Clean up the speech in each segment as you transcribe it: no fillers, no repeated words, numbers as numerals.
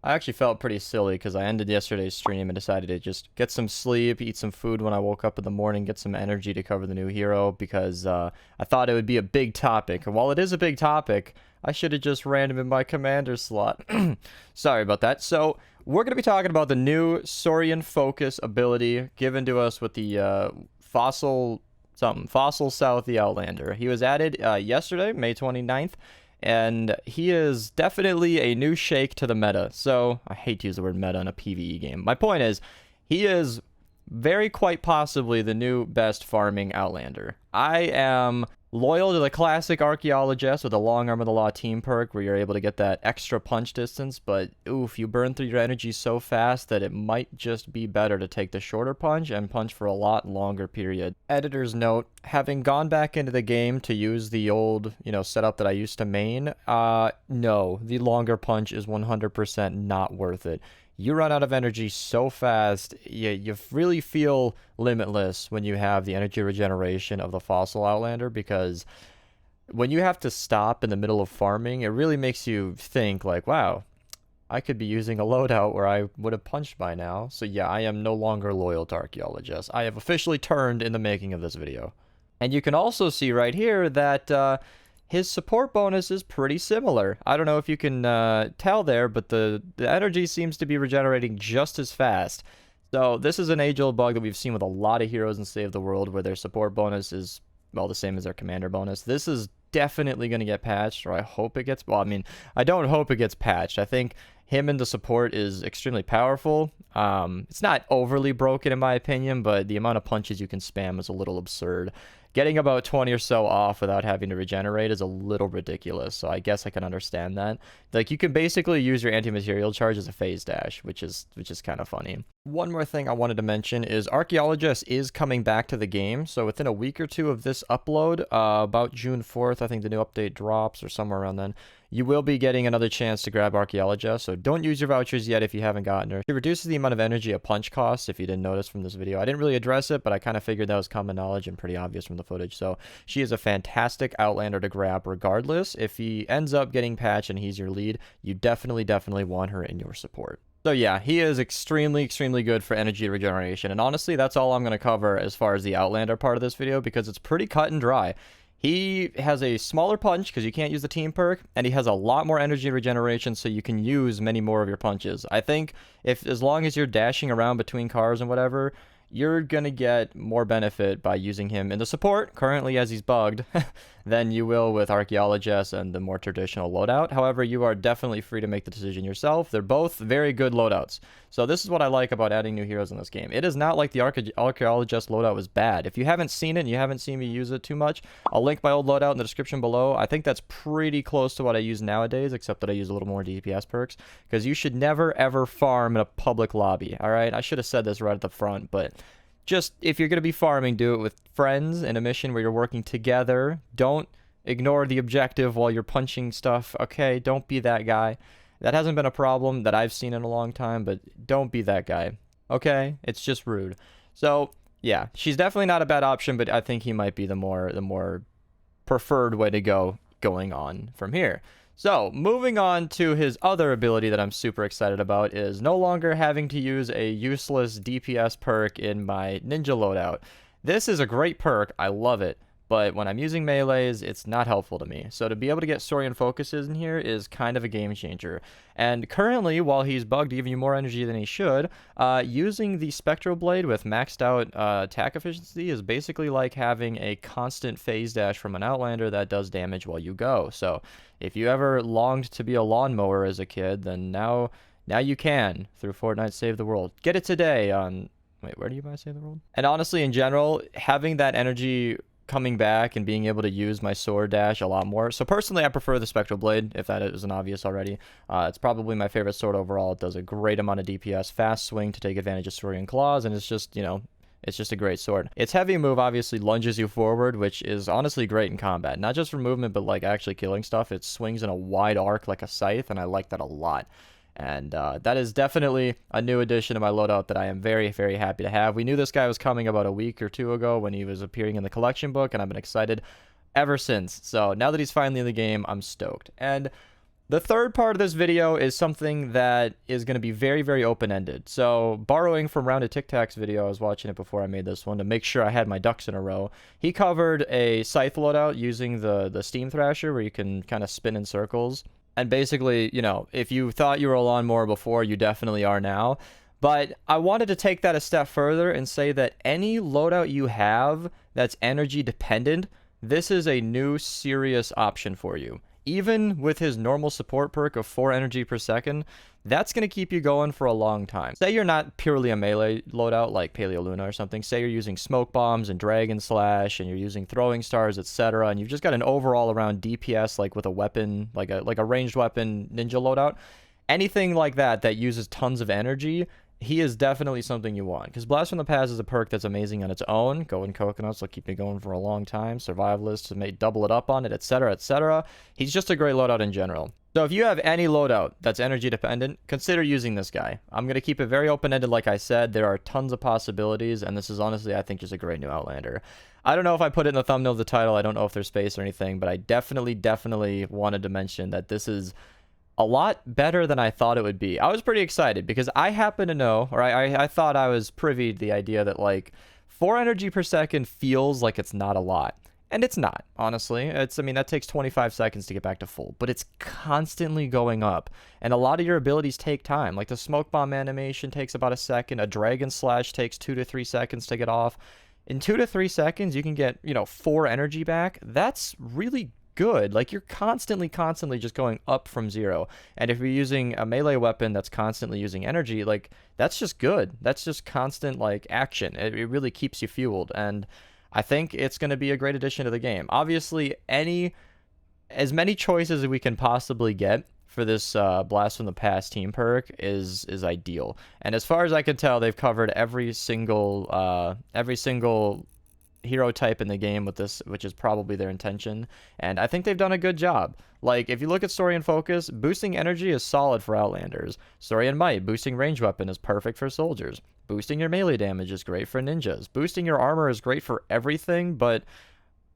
I actually felt pretty silly because I ended yesterday's stream and decided to just get some sleep, eat some food when I woke up in the morning, get some energy to cover the new hero because I thought it would be a big topic. And while it is a big topic, I should have just ran him in my commander slot. Sorry about that. So we're going to be talking about the new Saurian Focus ability given to us with the fossil Southie Outlander. He was added yesterday, May 29th. And he is definitely a new shake to the meta. So, I hate to use the word meta in a PvE game. My point is, he is very quite possibly the new best farming Outlander. I am loyal to the classic Archaeologist with a Long Arm of the Law team perk where you're able to get that extra punch distance, but oof, you burn through your energy so fast that it might just be better to take the shorter punch and punch for a lot longer period. Editor's note, having gone back into the game to use the old, setup that I used to main, no, the longer punch is 100% not worth it. You run out of energy so fast, you really feel limitless when you have the energy regeneration of the Fossil Outlander, because when you have to stop in the middle of farming, it really makes you think like, wow, I could be using a loadout where I would have punched by now. So yeah, I am no longer loyal to Archaeologist. I have officially turned in the making of this video. And you can also see right here that his support bonus is pretty similar. I don't know if you can tell there, but the energy seems to be regenerating just as fast. So this is an age-old bug that we've seen with a lot of heroes in Save the World where their support bonus is, well, the same as their commander bonus. This is definitely going to get patched, or I hope it gets... Well, I mean, I don't hope it gets patched. I think him in the support is extremely powerful. It's not overly broken in my opinion, but the amount of punches you can spam is a little absurd. Getting about 20 or so off without having to regenerate is a little ridiculous, so I guess I can understand that. Like, you can basically use your anti-material charge as a phase dash, which is kind of funny. One more thing I wanted to mention is Archaeologist is coming back to the game, so within a week or two of this upload, about June 4th, I think the new update drops, or somewhere around then, you will be getting another chance to grab Archaeologist, so don't use your vouchers yet if you haven't gotten her. It reduces the amount of energy a punch costs, if you didn't notice from this video. I didn't really address it, but I kind of figured that was common knowledge and pretty obvious from the footage. So she is a fantastic Outlander to grab regardless. If he ends up getting patched and he's your lead, you definitely want her in your support. So yeah, he is extremely good for energy regeneration, and honestly, that's all I'm going to cover as far as the Outlander part of this video, because it's pretty cut and dry. He has a smaller punch because you can't use the team perk, and he has a lot more energy regeneration, so you can use many more of your punches. I think as long as you're dashing around between cars and whatever, you're gonna get more benefit by using him in the support, currently as he's bugged, than you will with Archaeologist and the more traditional loadout. However, you are definitely free to make the decision yourself. They're both very good loadouts. So this is what I like about adding new heroes in this game. It is not like the Archaeologist loadout was bad. If you haven't seen it and you haven't seen me use it too much, I'll link my old loadout in the description below. I think that's pretty close to what I use nowadays, except that I use a little more DPS perks, because you should never ever farm in a public lobby, alright? I should have said this right at the front, but just, if you're going to be farming, do it with friends in a mission where you're working together. Don't ignore the objective while you're punching stuff, okay? Don't be that guy. That hasn't been a problem that I've seen in a long time, but don't be that guy, okay? It's just rude. So, yeah, she's definitely not a bad option, but I think he might be the more preferred way to go going on from here. So, moving on to his other ability that I'm super excited about is no longer having to use a useless DPS perk in my ninja loadout. This is a great perk, I love it, but when I'm using melees, it's not helpful to me. So to be able to get Saurian Focuses in here is kind of a game changer. And currently, while he's bugged to give you more energy than he should, using the Spectral Blade with maxed out attack efficiency is basically like having a constant phase dash from an Outlander that does damage while you go. So if you ever longed to be a lawnmower as a kid, then now you can through Fortnite Save the World. Get it today on... Wait, where do you buy Save the World? And honestly, in general, having that energy coming back and being able to use my sword dash a lot more. So personally, I prefer the Spectral Blade, if that isn't obvious already. It's probably my favorite sword overall. It does a great amount of DPS, fast swing to take advantage of Saurian Claws, and it's just, it's just a great sword. Its heavy move obviously lunges you forward, which is honestly great in combat. Not just for movement, but like actually killing stuff. It swings in a wide arc like a scythe, and I like that a lot. And that is definitely a new addition to my loadout that I am very happy to have. We knew this guy was coming about a week or two ago when he was appearing in the collection book, and I've been excited ever since. So now that he's finally in the game, I'm stoked. And The third part of this video is something that is going to be very, very open-ended. So, borrowing from RoundedTikTak's video, I was watching it before I made this one to make sure I had my ducks in a row. He covered a scythe loadout using the steam thrasher where you can kind of spin in circles. And basically, you know, if you thought you were a lawnmower before, you definitely are now. But I wanted to take that a step further and say that any loadout you have that's energy dependent, this is a new serious option for you. Even with his normal support perk of 4 energy per second, that's going to keep you going for a long time. Say you're not purely a melee loadout like Paleo Luna or something. Say you're using smoke bombs and dragon slash and you're using throwing stars, etc. And you've just got an overall around DPS like with a weapon, like a ranged weapon ninja loadout. Anything like that uses tons of energy, he is definitely something you want. Because Blast from the Past is a perk that's amazing on its own. Golden Coconuts will keep you going for a long time. Survivalists may double it up on it, etc., etc. He's just a great loadout in general. So if you have any loadout that's energy dependent, consider using this guy. I'm going to keep it very open-ended like I said. There are tons of possibilities, and this is honestly, I think, just a great new Outlander. I don't know if I put it in the thumbnail of the title. I don't know if there's space or anything, but I definitely wanted to mention that this is a lot better than I thought it would be. I was pretty excited because I happen to know, or I thought I was privy to the idea that like 4 energy per second feels like it's not a lot. And it's not, honestly. I mean, that takes 25 seconds to get back to full, but it's constantly going up. And a lot of your abilities take time. Like the smoke bomb animation takes about a second. A dragon slash takes 2 to 3 seconds to get off. In 2 to 3 seconds, you can get, 4 energy back. That's really good. Like you're constantly just going up from 0. And if you're using a melee weapon that's constantly using energy, like that's just good. That's just constant like action. It really keeps you fueled, and I think it's going to be a great addition to the game. Obviously, as many choices as we can possibly get for this Blast from the Past team perk is ideal. And as far as I can tell, they've covered every single hero type in the game with this, which is probably their intention, and I think they've done a good job. Like, if you look at Saurian Focus, boosting energy is solid for Outlanders. Saurian Might, boosting range weapon, is perfect for soldiers. Boosting your melee damage is great for ninjas. Boosting your armor is great for everything, but,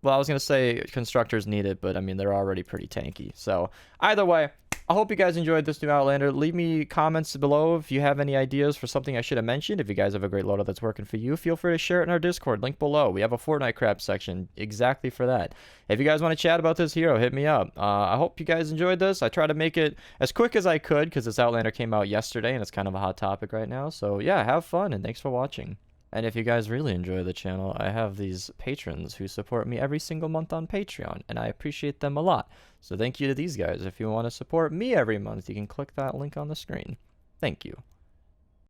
well, I was going to say constructors need it, but, I mean, they're already pretty tanky. So, either way, I hope you guys enjoyed this new Outlander. Leave me comments below if you have any ideas for something I should have mentioned. If you guys have a great loadout that's working for you, feel free to share it in our Discord. Link below. We have a Fortnite crap section exactly for that. If you guys want to chat about this hero, hit me up. I hope you guys enjoyed this. I tried to make it as quick as I could because this Outlander came out yesterday and it's kind of a hot topic right now. So yeah, have fun and thanks for watching. And if you guys really enjoy the channel, I have these patrons who support me every single month on Patreon, and I appreciate them a lot. So thank you to these guys. If you want to support me every month, you can click that link on the screen. Thank you.